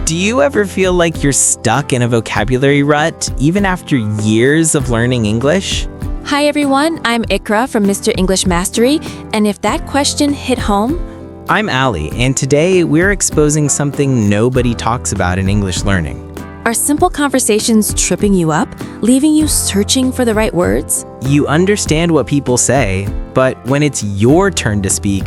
Do you ever feel like you're stuck in a vocabulary rut, even after years of learning English? Hi everyone, I'm Iqra from MrEnglishMasteri, and if that question hit home, I'm Ali, and today we're exposing something nobody talks about in English learning. are simple conversations tripping you up, leaving you searching for the right words? You understand what people say, but when it's your turn to speak,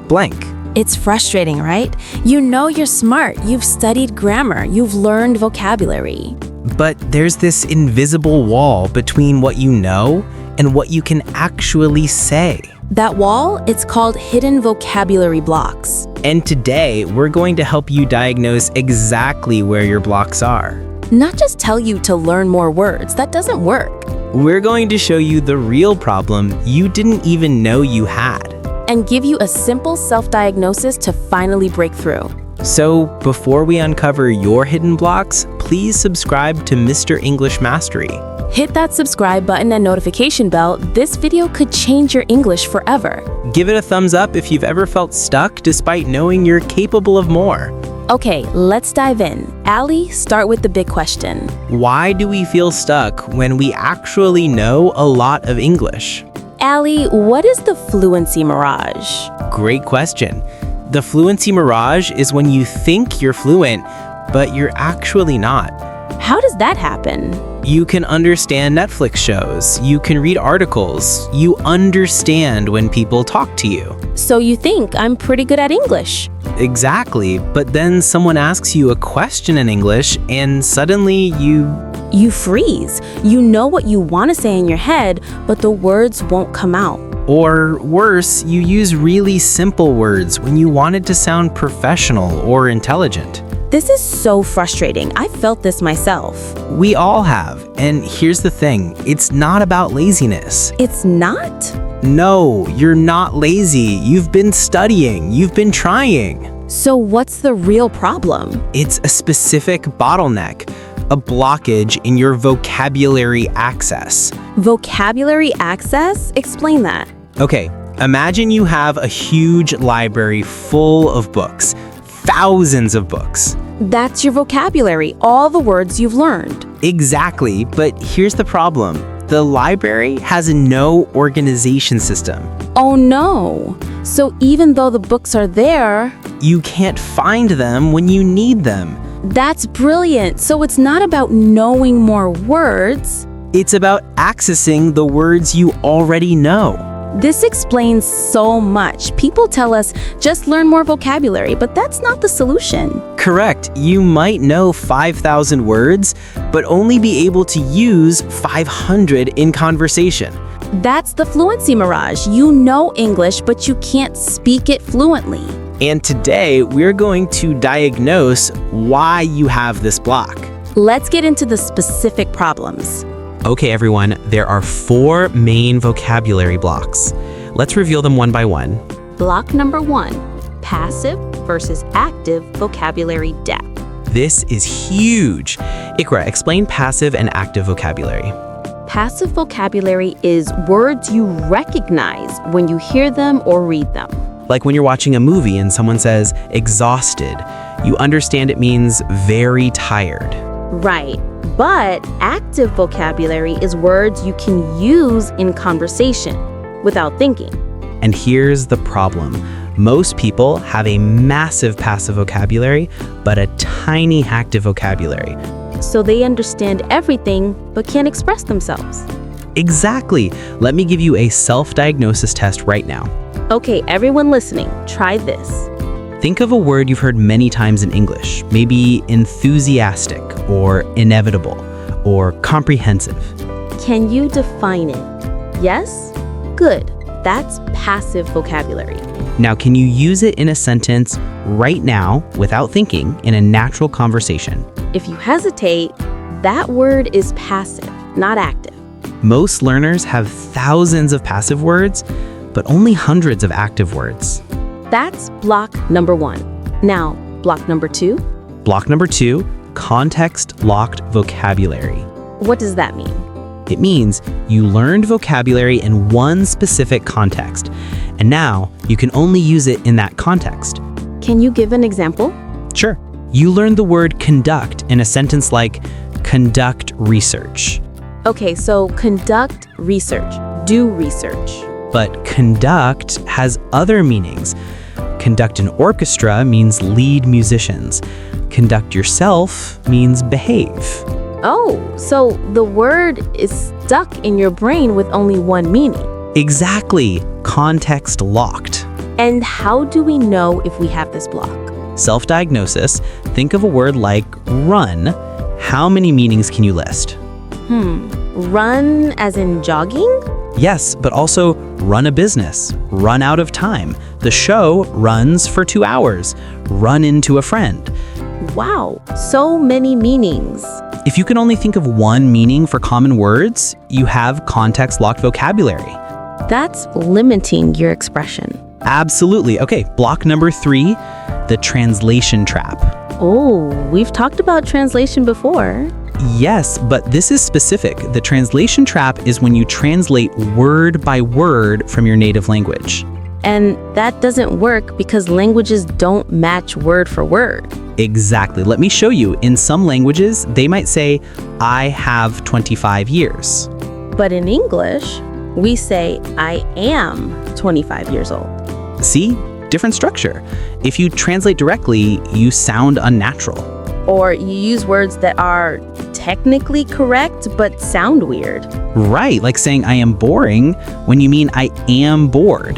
blank. It's frustrating, right? You know you're smart, you've studied grammar, you've learned vocabulary. But there's this invisible wall between what you know and what you can actually say. That wall, it's called hidden vocabulary blocks. And today, we're going to help you diagnose exactly where your blocks are. Not just tell you to learn more words, that doesn't work. We're going to show you the real problem you didn't even know you had. And give you a simple self-diagnosis to finally break through. So, before we uncover your hidden blocks, please subscribe to Mr. English Mastery. Hit that subscribe button and notification bell. This video could change your English forever. Give it a thumbs up if you've ever felt stuck despite knowing you're capable of more. Okay, let's dive in. Ali, start with the big question. Why do we feel stuck when we actually know a lot of English? Ali, what is the Fluency Mirage? Great question. The Fluency Mirage is when you think you're fluent, but you're actually not. How does that happen? You can understand Netflix shows, you can read articles, you understand when people talk to you. So you think I'm pretty good at English? Exactly, but then someone asks you a question in English and suddenly You freeze. You know what you want to say in your head, but the words won't come out. Or worse, you use really simple words when you wanted to sound professional or intelligent. This is so frustrating. I felt this myself. We all have, and here's the thing, it's not about laziness. It's not? No, you're not lazy. You've been studying, you've been trying. So what's the real problem? It's a specific bottleneck, a blockage in your vocabulary access. Vocabulary access? Explain that. Okay, imagine you have a huge library full of books, thousands of books. That's your vocabulary, all the words you've learned. Exactly, but here's the problem. The library has no organization system. Oh no! So even though the books are there, You can't find them when you need them. that's brilliant. So it's not about knowing more words. It's about accessing the words you already know. This explains so much. People tell us just learn more vocabulary, but that's not the solution. Correct, you might know 5,000 words, but only be able to use 500 in conversation. That's the Fluency Mirage. You know English, but you can't speak it fluently. And today, we're going to diagnose why you have this block. Let's get into the specific problems. Okay, everyone, there are 4 main vocabulary blocks. Let's reveal them one by one. Block number 1, passive versus active vocabulary depth. This is huge. Iqra, explain passive and active vocabulary. Passive vocabulary is words you recognize when you hear them or read them. Like when you're watching a movie and someone says exhausted, you understand it means very tired. Right, but active vocabulary is words you can use in conversation without thinking. And here's the problem. Most people have a massive passive vocabulary, but a tiny active vocabulary. So they understand everything but can't express themselves. Exactly. Let me give you a self-diagnosis test right now. Okay, everyone listening, try this. Think of a word you've heard many times in English, maybe enthusiastic or inevitable or comprehensive. Can you define it? Yes? Good. That's passive vocabulary. Now, can you use it in a sentence right now without thinking in a natural conversation? If you hesitate, that word is passive, not active. Most learners have thousands of passive words, but only hundreds of active words. That's block number 1. Now, block number 2. Block number 2, context-locked vocabulary. What does that mean? It means you learned vocabulary in one specific context, and now you can only use it in that context. Can you give an example? Sure. You learned the word conduct in a sentence like conduct research. Okay, so conduct research, do research. But conduct has other meanings. Conduct an orchestra means lead musicians. Conduct yourself means behave. Oh, so the word is stuck in your brain with only one meaning. Exactly. Context locked. And how do we know if we have this block? Self-diagnosis. Think of a word like run. How many meanings can you list? Run as in jogging? Yes, but also run a business, run out of time. The show runs for 2 hours. Run into a friend. Wow, so many meanings. If you can only think of one meaning for common words, you have context-locked vocabulary. That's limiting your expression. Absolutely. Okay, block number 3, the translation trap. Oh, we've talked about translation before. Yes, but this is specific. The translation trap is when you translate word by word from your native language. And that doesn't work because languages don't match word for word. Exactly. Let me show you. In some languages, they might say, I have 25 years. But in English, we say, I am 25 years old. See? Different structure. If you translate directly, you sound unnatural. Or you use words that are technically correct but sound weird. Right, like saying I am boring when you mean I am bored.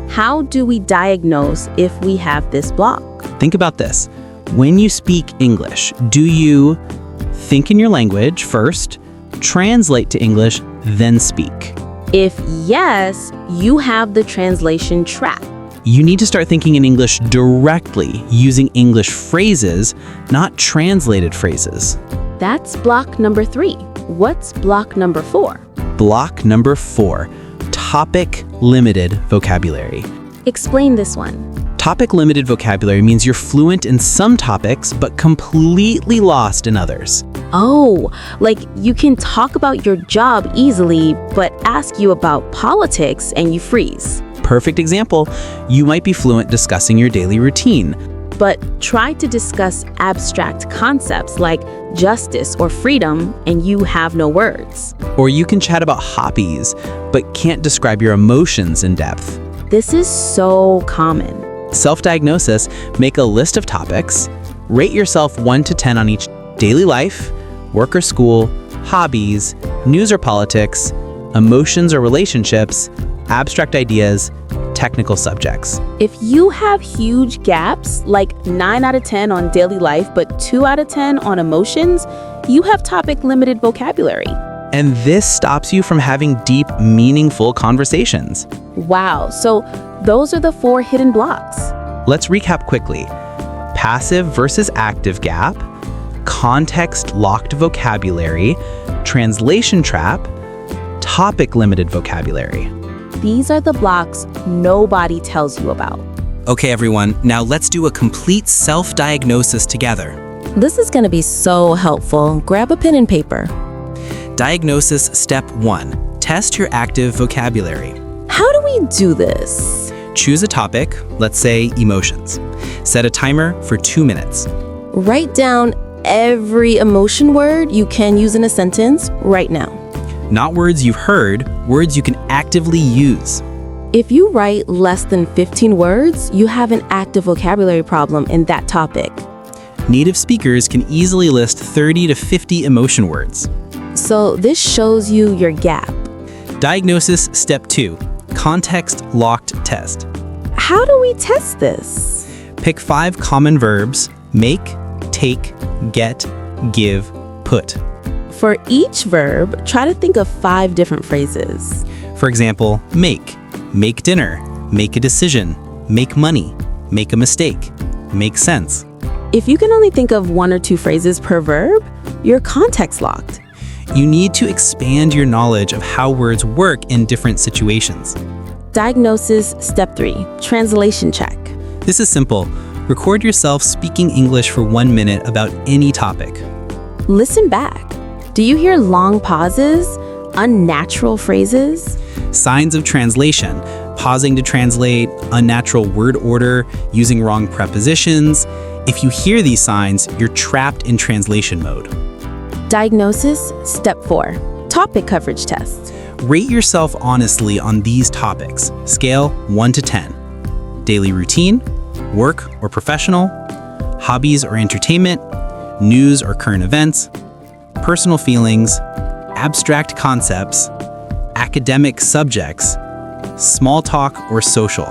How do we diagnose if we have this block? Think about this. When you speak English, do you think in your language first, translate to English, then speak? If yes, you have the translation trap. You need to start thinking in English directly, using English phrases, not translated phrases. That's block number 3. What's block number 4? Block number 4, topic-limited vocabulary. Explain this one. Topic-limited vocabulary means you're fluent in some topics, but completely lost in others. Oh, like you can talk about your job easily, but ask you about politics and you freeze. Perfect example, you might be fluent discussing your daily routine. But try to discuss abstract concepts like justice or freedom and you have no words. Or you can chat about hobbies, but can't describe your emotions in depth. This is so common. Self-diagnosis, make a list of topics, rate yourself 1 to 10 on each: daily life, work or school, hobbies, news or politics, emotions or relationships, abstract ideas, technical subjects. If you have huge gaps, like 9 out of 10 on daily life, but 2 out of 10 on emotions, you have topic-limited vocabulary. And this stops you from having deep, meaningful conversations. Wow, so those are the 4 hidden blocks. Let's recap quickly. Passive versus active gap, context-locked vocabulary, translation trap, topic-limited vocabulary. These are the blocks nobody tells you about. Okay, everyone, now let's do a complete self-diagnosis together. This is going to be so helpful. Grab a pen and paper. Diagnosis step 1. Test your active vocabulary. How do we do this? Choose a topic, let's say emotions. Set a timer for 2 minutes. Write down every emotion word you can use in a sentence right now. Not words you've heard, words you can actively use. If you write less than 15 words, you have an active vocabulary problem in that topic. Native speakers can easily list 30 to 50 emotion words. So this shows you your gap. Diagnosis step 2. Context-locked test. How do we test this? Pick 5 common verbs: make, take, get, give, put. For each verb, try to think of 5 different phrases. For example, make dinner, make a decision, make money, make a mistake, make sense. If you can only think of 1 or 2 phrases per verb, you're context locked. You need to expand your knowledge of how words work in different situations. Diagnosis step 3, translation check. This is simple. Record yourself speaking English for 1 minute about any topic. Listen back. Do you hear long pauses, unnatural phrases? Signs of translation: pausing to translate, unnatural word order, using wrong prepositions. If you hear these signs, you're trapped in translation mode. Diagnosis, step 4. Topic coverage test. Rate yourself honestly on these topics. Scale 1 to 10. Daily routine, work or professional, hobbies or entertainment, news or current events, personal feelings, abstract concepts, academic subjects, small talk or social.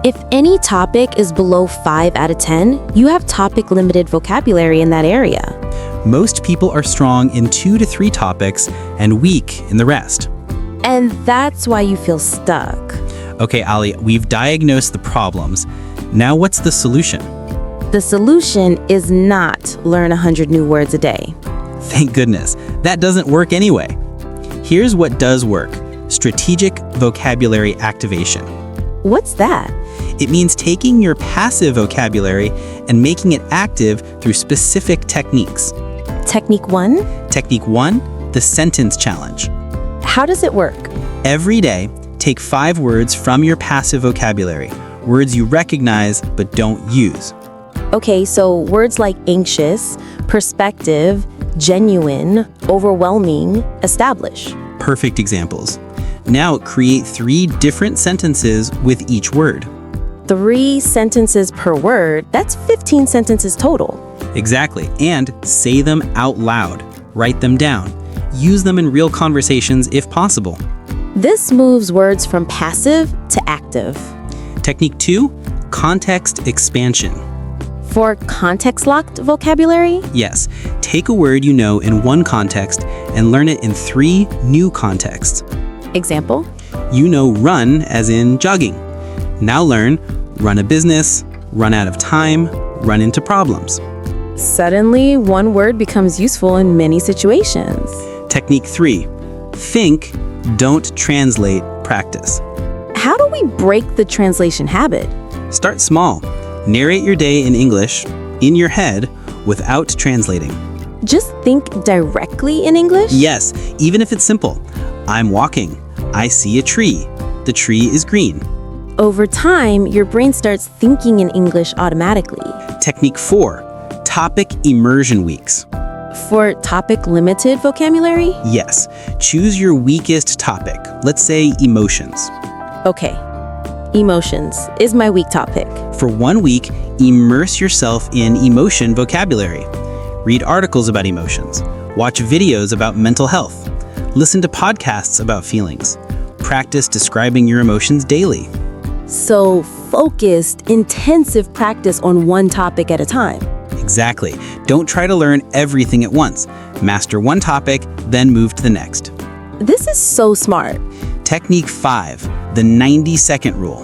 If any topic is below 5 out of 10, you have topic-limited vocabulary in that area. Most people are strong in 2 to 3 topics and weak in the rest. And that's why you feel stuck. Okay, Ali, we've diagnosed the problems. Now what's the solution? The solution is not learn 100 new words a day. Thank goodness. That doesn't work anyway. Here's what does work. Strategic vocabulary activation. What's that? It means taking your passive vocabulary and making it active through specific techniques. Technique 1? Technique 1, the sentence challenge. How does it work? Every day, take 5 words from your passive vocabulary, words you recognize but don't use. Okay, so words like anxious, perspective, genuine, overwhelming, establish. Perfect examples. Now create 3 different sentences with each word. 3 sentences per word, that's 15 sentences total. Exactly, and say them out loud. Write them down. Use them in real conversations if possible. This moves words from passive to active. Technique 2, context expansion. For context-locked vocabulary? Yes, take a word you know in one context and learn it in 3 new contexts. Example? You know run as in jogging. Now learn run a business, run out of time, run into problems. Suddenly, one word becomes useful in many situations. Technique 3, think, don't translate, practice. How do we break the translation habit? Start small. Narrate your day in English, in your head, without translating. Just think directly in English? Yes, even if it's simple. I'm walking. I see a tree. The tree is green. Over time, your brain starts thinking in English automatically. Technique 4, topic immersion weeks. For topic-limited vocabulary? Yes, choose your weakest topic. Let's say emotions. Okay, emotions is my weak topic. For 1 week, immerse yourself in emotion vocabulary. Read articles about emotions. Watch videos about mental health. Listen to podcasts about feelings. Practice describing your emotions daily. So focused, intensive practice on one topic at a time. Exactly. Don't try to learn everything at once. Master one topic, then move to the next. This is so smart. Technique 5, the 90-second rule.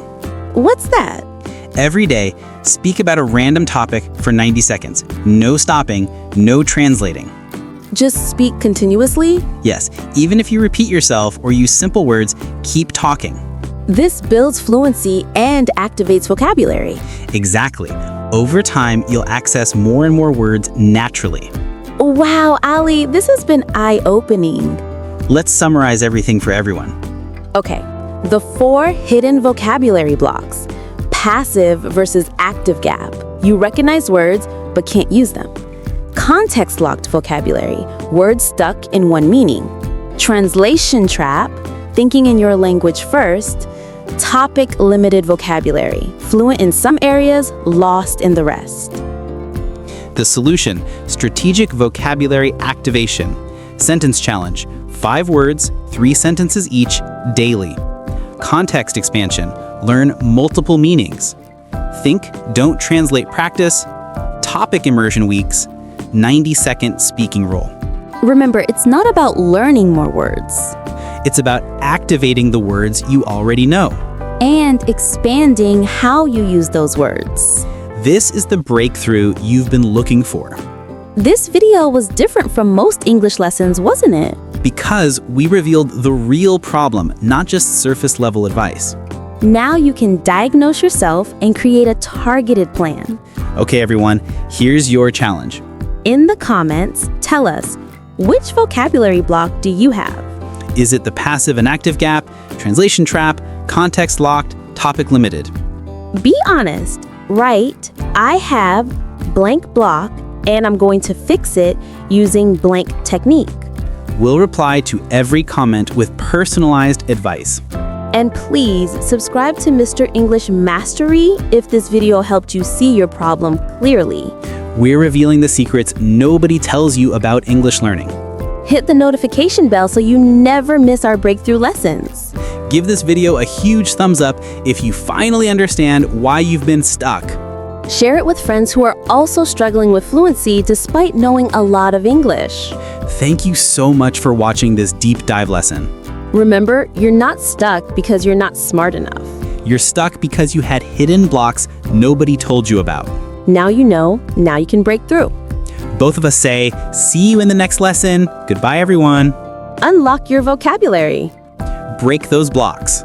What's that? Every day, speak about a random topic for 90 seconds. No stopping, no translating. Just speak continuously? Yes, even if you repeat yourself or use simple words, keep talking. This builds fluency and activates vocabulary. Exactly. Over time, you'll access more and more words naturally. Wow, Ali, this has been eye-opening. Let's summarize everything for everyone. Okay, the 4 hidden vocabulary blocks. Passive versus active gap. You recognize words, but can't use them. Context-locked vocabulary. Words stuck in one meaning. Translation trap. Thinking in your language first. Topic-limited vocabulary. Fluent in some areas, lost in the rest. The solution, strategic vocabulary activation. Sentence challenge, 5 words, 3 sentences each, daily. Context expansion, learn multiple meanings. Think, don't translate practice. Topic immersion weeks, 90-second speaking rule. Remember, it's not about learning more words. It's about activating the words you already know. And expanding how you use those words. This is the breakthrough you've been looking for. This video was different from most English lessons, wasn't it? Because we revealed the real problem, not just surface-level advice. Now you can diagnose yourself and create a targeted plan. Okay, everyone, here's your challenge. In the comments, tell us, which vocabulary block do you have? Is it the passive and active gap, translation trap, context locked, topic limited? Be honest. Write, I have blank block and I'm going to fix it using blank technique. We'll reply to every comment with personalized advice. And please subscribe to Mr. English Mastery if this video helped you see your problem clearly. We're revealing the secrets nobody tells you about English learning. Hit the notification bell so you never miss our breakthrough lessons. Give this video a huge thumbs up if you finally understand why you've been stuck. Share it with friends who are also struggling with fluency despite knowing a lot of English. Thank you so much for watching this deep dive lesson. Remember, you're not stuck because you're not smart enough. You're stuck because you had hidden blocks nobody told you about. Now you know, now you can break through. Both of us say, see you in the next lesson. Goodbye, everyone. Unlock your vocabulary. Break those blocks.